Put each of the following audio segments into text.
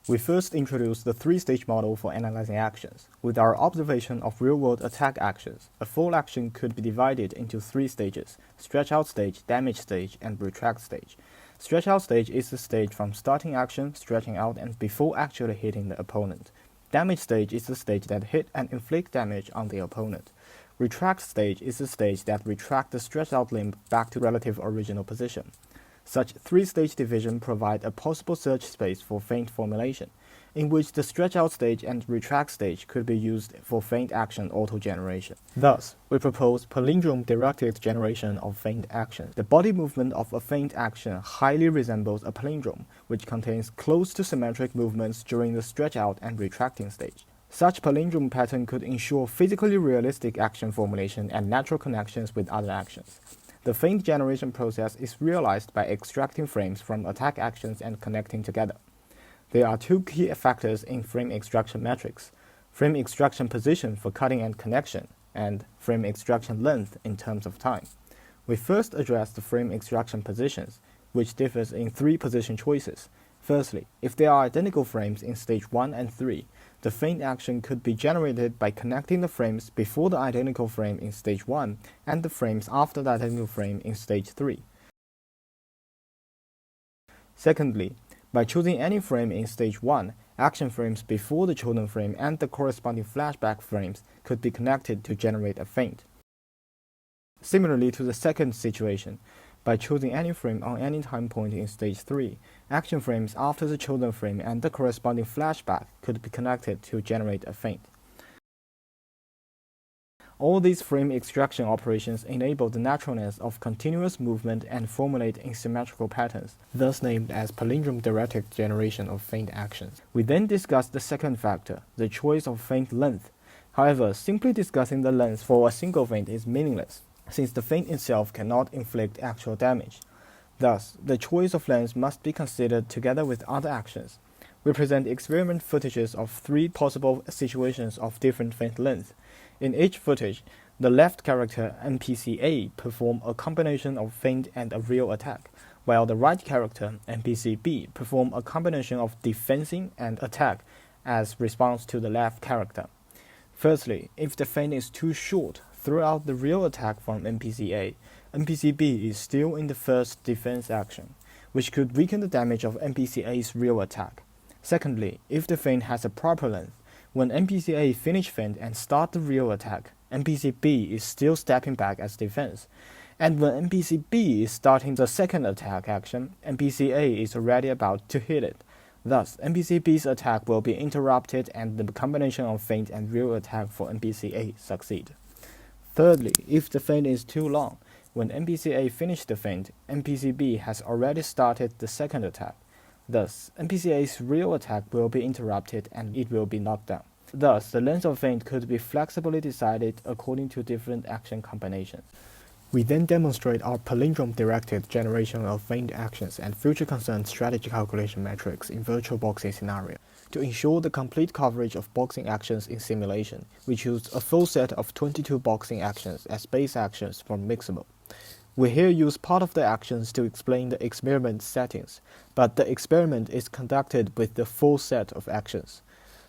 We first introduced the three-stage model for analyzing actions. With our observation of real-world attack actions, a full action could be divided into three stages: stretch-out stage, damage stage, and retract stage. Stretch-out stage is the stage from starting action, stretching out, and before actually hitting the opponent. Damage stage is the stage that hit and inflict damage on the opponent. Retract stage is the stage that retracts the stretched-out limb back to relative original position. Such three-stage division provide a possible search space for feint formulation, in which the stretch-out stage and retract stage could be used for feint action auto-generation. Thus, we propose palindrome-directed generation of feint action. The body movement of a feint action highly resembles a palindrome, which contains close to symmetric movements during the stretch-out and retracting stage. Such palindrome pattern could ensure physically realistic action formulation and natural connections with other actions. The feint generation process is realized by extracting frames from attack actions and connecting together. There are two key factors in frame extraction metrics: frame extraction position for cutting and connection, and frame extraction length in terms of time. We first address the frame extraction positions, which differs in three position choices. Firstly, if there are identical frames in stage 1 and 3, the feint action could be generated by connecting the frames before the identical frame in stage 1 and the frames after the identical frame in stage 3. Secondly, by choosing any frame in stage 1, action frames before the chosen frame and the corresponding flashback frames could be connected to generate a feint. Similarly to the second situation, by choosing any frame on any time point in stage 3, action frames after the chosen frame and the corresponding flashback could be connected to generate a feint. All these frame extraction operations enable the naturalness of continuous movement and formulate asymmetrical patterns, thus named as palindrome-directed generation of feint actions. We then discuss the second factor, the choice of feint length. However, simply discussing the length for a single feint is meaningless, since the feint itself cannot inflict actual damage. Thus, the choice of length must be considered together with other actions. We present experiment footages of three possible situations of different feint length. In each footage, the left character NPC A perform a combination of feint and a real attack, while the right character NPC B perform a combination of defensing and attack as response to the left character. Firstly, if the feint is too short, throughout the real attack from NPC A, NPC B is still in the first defense action, which could weaken the damage of NPC A's real attack. Secondly, if the feint has a proper length, when NPC A finish feint and start the real attack, NPC B is still stepping back as defense. And when NPC B is starting the second attack action, NPC A is already about to hit it. Thus, NPC B's attack will be interrupted and the combination of feint and real attack for NPC A succeed. Thirdly, if the feint is too long, when NPC A finishes the feint, NPC B has already started the second attack. Thus, NPC A's real attack will be interrupted and it will be knocked down. Thus, the length of feint could be flexibly decided according to different action combinations. We then demonstrate our palindrome-directed generation of feint actions and future-concerned strategy calculation metrics in virtual boxing scenario. To ensure the complete coverage of boxing actions in simulation, we choose a full set of 22 boxing actions as base actions from Mixable. We here use part of the actions to explain the experiment settings, but the experiment is conducted with the full set of actions.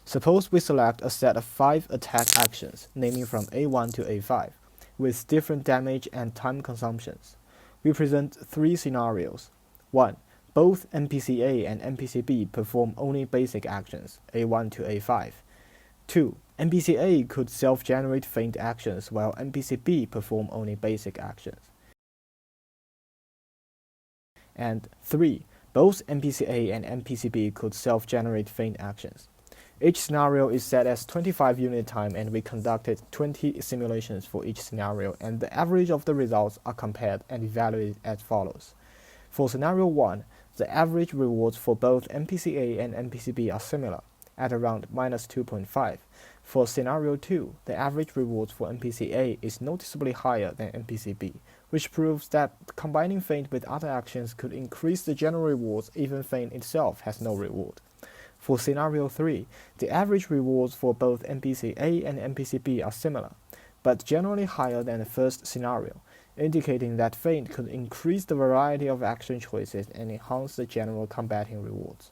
Suppose we select a set of 5 attack actions, naming from A1 to A5, with different damage and time consumptions. We present 3 scenarios. 1. Both NPC A and NPC B perform only basic actions, A1 to A5. 2. NPC A could self-generate feint actions while NPC B perform only basic actions. And 3. Both NPC A and NPC B could self-generate feint actions. Each scenario is set as 25 unit time and we conducted 20 simulations for each scenario, and the average of the results are compared and evaluated as follows. For scenario 1, the average rewards for both NPC A and NPC B are similar, at around -2.5. For scenario 2, the average rewards for NPC A is noticeably higher than NPC B, which proves that combining feint with other actions could increase the general rewards even feint itself has no reward. For scenario 3, the average rewards for both NPC A and NPC B are similar, but generally higher than the first scenario, indicating that feint could increase the variety of action choices and enhance the general combating rewards.